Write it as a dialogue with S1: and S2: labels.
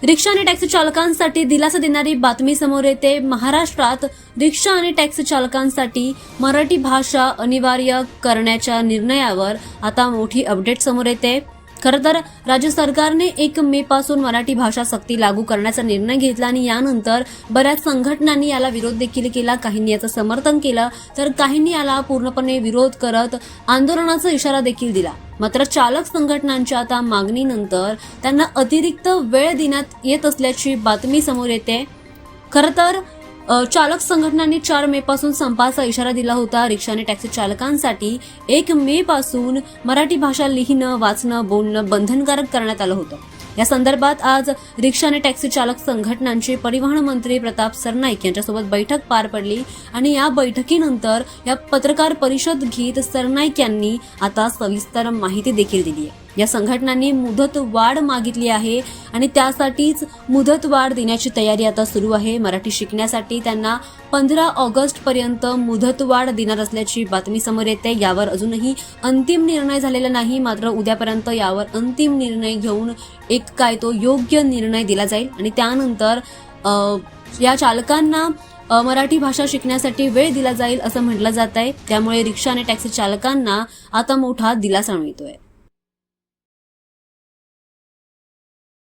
S1: रिक्षा आणि टॅक्सी चालकांसाठी दिलासा देणारी बातमी समोर येते। महाराष्ट्रात रिक्षा आणि टॅक्सी चालकांसाठी मराठी भाषा अनिवार्य करण्याच्या निर्णयावर आता मोठी अपडेट समोर येते। खरं तर राज्य सरकारने 1 मे पासून मराठी भाषा सक्ती लागू करण्याचा निर्णय घेतला आणि यानंतर बऱ्याच संघटनांनी याला विरोध देखील केला। काहींनी याचं समर्थन केलं तर काहींनी याला पूर्णपणे विरोध करत आंदोलनाचा इशारा देखील दिला। मात्र चालक संघटनांच्या आता मागणीनंतर त्यांना अतिरिक्त वेळ देण्यात येत असल्याची बातमी समोर येते। खरं तर चालक संघटनांनी 4 मे पासून संपाचा इशारा दिला होता। रिक्षा आणि टॅक्सी चालकांसाठी 1 मे पासून मराठी भाषा लिहिणं, वाचणं, बोलणं बंधनकारक करण्यात आलं होतं। या संदर्भात आज रिक्षा आणि टॅक्सी चालक संघटनांचे परिवहन मंत्री प्रताप सरनाईक यांच्यासोबत बैठक पार पडली आणि या बैठकीनंतर या पत्रकार परिषद घेत सरनाईक यांनी आता सविस्तर माहिती देखील दिली आहे। या संघटनांनी मुदत वाढ मागितली आहे आणि त्यासाठीच मुदत वाढ देण्याची तयारी आता सुरू आहे। मराठी शिकण्यासाठी त्यांना 15 ऑगस्ट पर्यंत मुदत वाढ देणार असल्याची बातमी समोर येते। यावर अजूनही अंतिम निर्णय झालेला नाही, मात्र उद्यापर्यंत यावर अंतिम निर्णय घेऊन तो योग्य निर्णय दिला जाईल आणि त्यानंतर या चालकांना मराठी भाषा शिकण्यासाठी वेळ दिला जाईल असं म्हटलं जात आहे। त्यामुळे रिक्षा आणि टॅक्सी चालकांना आता मोठा दिलासा मिळतोय।